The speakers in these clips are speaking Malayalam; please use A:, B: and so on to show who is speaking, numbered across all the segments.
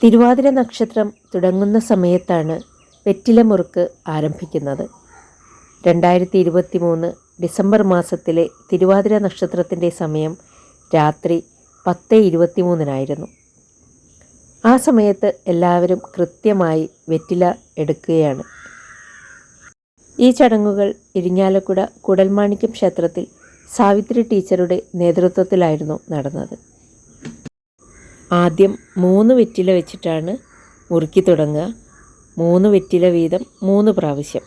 A: തിരുവാതിര നക്ഷത്രം തുടങ്ങുന്ന സമയത്താണ് വെറ്റില മുറുക്ക് ആരംഭിക്കുന്നത്. 2023 ഡിസംബർ മാസത്തിലെ തിരുവാതിര നക്ഷത്രത്തിൻ്റെ സമയം രാത്രി 10:23 ആ സമയത്ത് എല്ലാവരും കൃത്യമായി വെറ്റില എടുക്കുകയാണ്. ഈ ചടങ്ങുകൾ ഇരിങ്ങാലക്കുട കൂടൽമാണിക്യം ക്ഷേത്രത്തിൽ സാവിത്രി ടീച്ചറുടെ നേതൃത്വത്തിലായിരുന്നു നടന്നത്. ആദ്യം 3 വെറ്റില വെച്ചിട്ടാണ് മുറുക്കി തുടങ്ങുക. 3 വെറ്റില വീതം 3 പ്രാവശ്യം.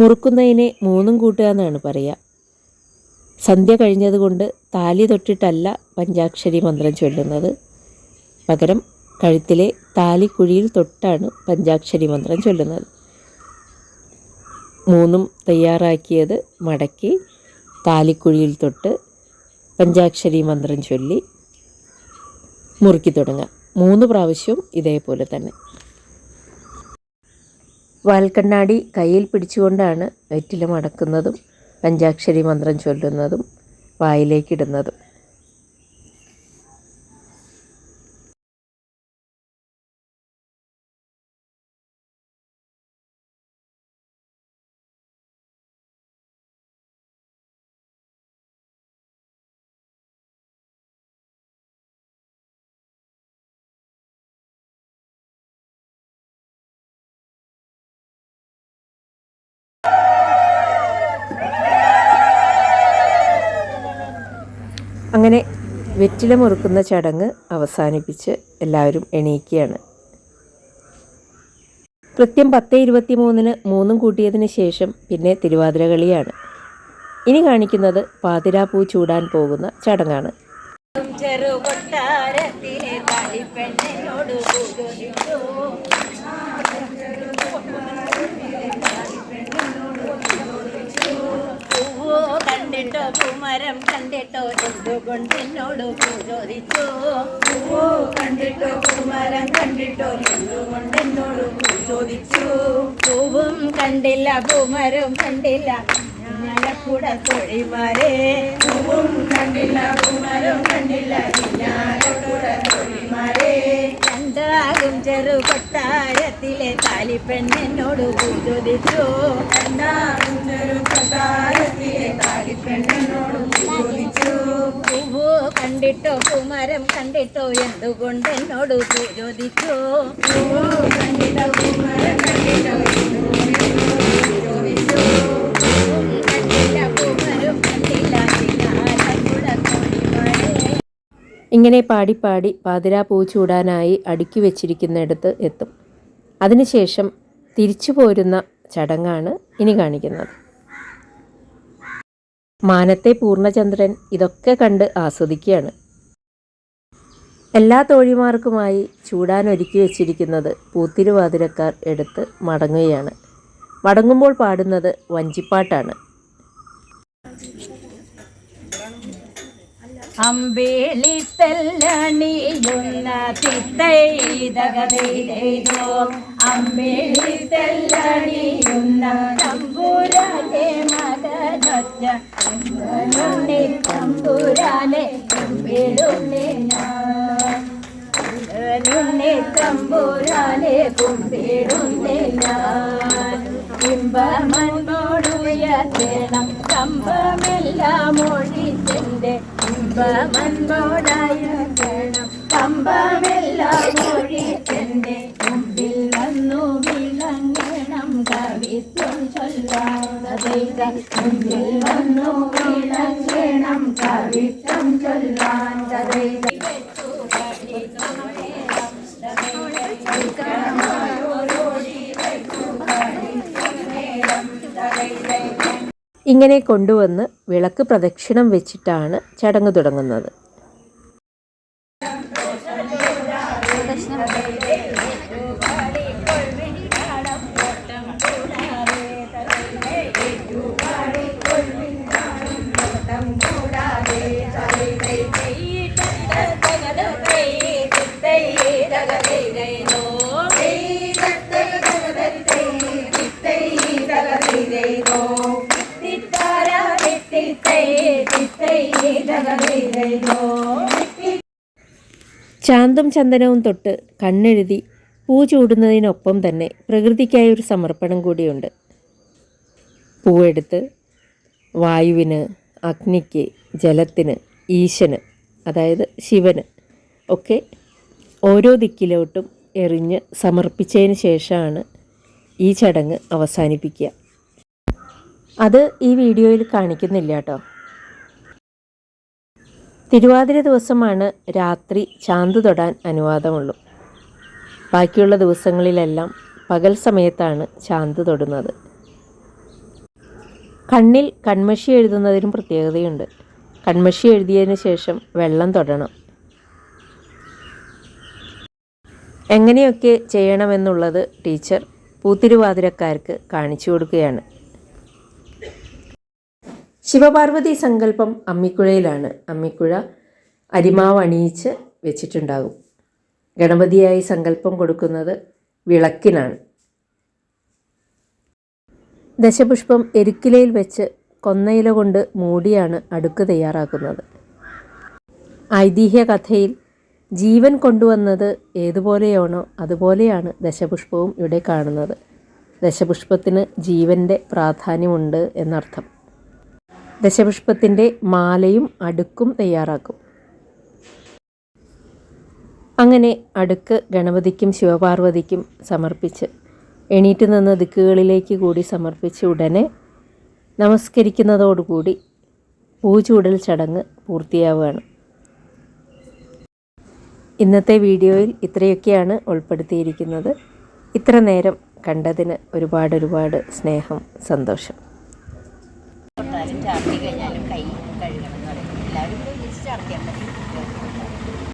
A: മുറുക്കുന്നതിനെ 3 കൂട്ടുക എന്നാണ് പറയുക. സന്ധ്യ കഴിഞ്ഞതുകൊണ്ട് താലി തൊട്ടിട്ടല്ല പഞ്ചാക്ഷരി മന്ത്രം ചൊല്ലുന്നത്. പകരം കഴുത്തിലെ താലിക്കുഴിയിൽ തൊട്ടാണ് പഞ്ചാക്ഷരി മന്ത്രം ചൊല്ലുന്നത്. 3 തയ്യാറാക്കിയത് മടക്കി താലിക്കുഴിയിൽ തൊട്ട് പഞ്ചാക്ഷരി മന്ത്രം ചൊല്ലി മുറുക്കി തുടങ്ങുക. 3 പ്രാവശ്യവും ഇതേപോലെ തന്നെ. വാൽക്കണ്ണാടി കയ്യിൽ പിടിച്ചുകൊണ്ടാണ് വെറ്റില മടക്കുന്നതും പഞ്ചാക്ഷരി മന്ത്രം ചൊല്ലുന്നതും വായിലേക്കിടുന്നതും. അങ്ങനെ വെറ്റില മുറുക്കുന്ന ചടങ്ങ് അവസാനിപ്പിച്ച് എല്ലാവരും എണീക്കുകയാണ്. കൃത്യം 10:23 3 കൂട്ടിയതിന് ശേഷം പിന്നെ തിരുവാതിര കളിയാണ്. ഇനി കാണിക്കുന്നത് പാതിരാപ്പൂ ചൂടാൻ പോകുന്ന ചടങ്ങാണ്.
B: കണ്ടിട്ടോ പൂമരം കണ്ടിട്ടോ എന്തുകൊണ്ട് എന്നോട് ചോദിച്ചു. കണ്ടിട്ടോ പൂമരം കണ്ടിട്ടോ എന്തുകൊണ്ട് എന്നോട് ചോദിച്ചു. പൂവും കണ്ടില്ല പൂമരം കണ്ടില്ല ഞാനക്കൂട തൊഴിമാരെ. പൂവും കണ്ടില്ല പൂമരം കണ്ടില്ല ഞാനക്കൂട തൊഴിമാരെ. രണ്ടാകും ചെറു കൊട്ടാരത്തിലെ താലിപ്പെണ്ണെന്നോട് ചോദിച്ചു. രണ്ടാകും ചെറു കൊട്ടാരത്തിലെ താലിപ്പെണ്ണെന്നോട് ചോദിച്ചു. പൂവു കണ്ടിട്ടോ പൂമരം കണ്ടിട്ടോ എന്തുകൊണ്ട് എന്നോട് ചോദിച്ചു. പൂവു കണ്ടിട്ടോ പൂമരം കണ്ടിട്ടോ ചോദിച്ചു.
A: ഇങ്ങനെ പാടി പാതിരാപ്പൂ ചൂടാനായി അടുക്കി വെച്ചിരിക്കുന്നിടത്ത് എത്തും. അതിനുശേഷം തിരിച്ചു പോരുന്ന ചടങ്ങാണ് ഇനി കാണിക്കുന്നത്. മാനത്തെ പൂർണ്ണചന്ദ്രൻ ഇതൊക്കെ കണ്ട് ആസ്വദിക്കുകയാണ്. എല്ലാ തോഴിമാർക്കുമായി ചൂടാൻ ഒരുക്കി വെച്ചിരിക്കുന്നത് പൂത്തിരുവാതിരക്കാർ എടുത്ത് മടങ്ങുകയാണ്. മടങ്ങുമ്പോൾ പാടുന്നത് വഞ്ചിപ്പാട്ടാണ്.
B: അമ്പേളി തെല്ലണിയുന്ന തിത്തൈതകതൈതോ. അമ്പേളി തെല്ലണിയുന്ന തമ്പുരാനെ മകനൊച്ച തമ്പുരാനെ കുമ്പിടുന്നേ ഞാൻ. തമ്പുരാനെ കുമ്പിടുന്നേ ഞാൻ. ഇമ്പമൻപോടുയർത്തേണം കമ്പമെല്ലാം ഒഴിച്ചെൻ്റെ. ഇമ്പമൻപോടായണം കമ്പമെല്ലാം ഒഴിച്ചെൻ്റെ. മുമ്പിൽ വന്നു വിളങ്ങണം കവിത്വം ചൊല്ലാൻ. മുമ്പിൽ വന്നു വിളങ്ങണം കവിത്വം ചൊല്ലാൻ.
A: ഇങ്ങനെ കൊണ്ടുവന്ന് വിളക്ക് പ്രദക്ഷിണം വെച്ചിട്ടാണ് ചടങ്ങ് തുടങ്ങുന്നത്. ചാന്തും ചന്ദനവും തൊട്ട് കണ്ണെഴുതി പൂ ചൂടുന്നതിനൊപ്പം തന്നെ പ്രകൃതിക്കായി ഒരു സമർപ്പണം കൂടിയുണ്ട്. പൂവെടുത്ത് വായുവിന്, അഗ്നിക്ക്, ജലത്തിന്, ഈശന് അതായത് ശിവന് ഒക്കെ ഓരോ ദിക്കിലോട്ടും എറിഞ്ഞ് സമർപ്പിച്ചതിന് ശേഷമാണ് ഈ ചടങ്ങ് അവസാനിപ്പിക്കുക. അത് ഈ വീഡിയോയിൽ കാണിക്കുന്നില്ല കേട്ടോ. തിരുവാതിര ദിവസമാണ് രാത്രി ചാന്ത് തൊടാൻ അനുവാദമുള്ളൂ. ബാക്കിയുള്ള ദിവസങ്ങളിലെല്ലാം പകൽ സമയത്താണ് ചാന്ത് തൊടുന്നത്. കണ്ണിൽ കൺമഷി എഴുതുന്നതിനും പ്രത്യേകതയുണ്ട്. കൺമഷി എഴുതിയതിന് ശേഷം വെള്ളം തൊടണം. എങ്ങനെയൊക്കെ ചെയ്യണമെന്നുള്ളത് ടീച്ചർ പൂത്തിരുവാതിരക്കാർക്ക് കാണിച്ചു കൊടുക്കുകയാണ്. ശിവപാർവതി സങ്കല്പം അമ്മിക്കുഴയിലാണ്. അമ്മിക്കുഴ അരിമാവ് അണിയിച്ച് വെച്ചിട്ടുണ്ടാകും. ഗണപതിയായി സങ്കല്പം കൊടുക്കുന്നത് വിളക്കിനാണ്. ദശപുഷ്പം എരുക്കിലയിൽ വെച്ച് കൊന്നയില കൊണ്ട് മൂടിയാണ് അടുക്ക് തയ്യാറാക്കുന്നത്. ഐതിഹ്യ കഥയിൽ ജീവൻ കൊണ്ടുവന്നത് ഏതുപോലെയാണോ അതുപോലെയാണ് ദശപുഷ്പവും ഇവിടെ കാണുന്നത്. ദശപുഷ്പത്തിന് ജീവൻ്റെ പ്രാധാന്യമുണ്ട് എന്നർത്ഥം. ദശപുഷ്പത്തിൻ്റെ മാലയും അടുക്കും തയ്യാറാക്കും. അങ്ങനെ അടുക്ക് ഗണപതിക്കും ശിവപാർവതിക്കും സമർപ്പിച്ച് എണീറ്റ് നിന്ന് ദിക്കുകളിലേക്ക് കൂടി സമർപ്പിച്ച് ഉടനെ നമസ്കരിക്കുന്നതോടുകൂടി പൂച്ചൂടൽ ചടങ്ങ് പൂർത്തിയാവുകയാണ്. ഇന്നത്തെ വീഡിയോയിൽ ഇത്രയൊക്കെയാണ് ഉൾപ്പെടുത്തിയിരിക്കുന്നത്. ഇത്ര നേരം കണ്ടതിന് ഒരുപാട് സ്നേഹം, സന്തോഷം.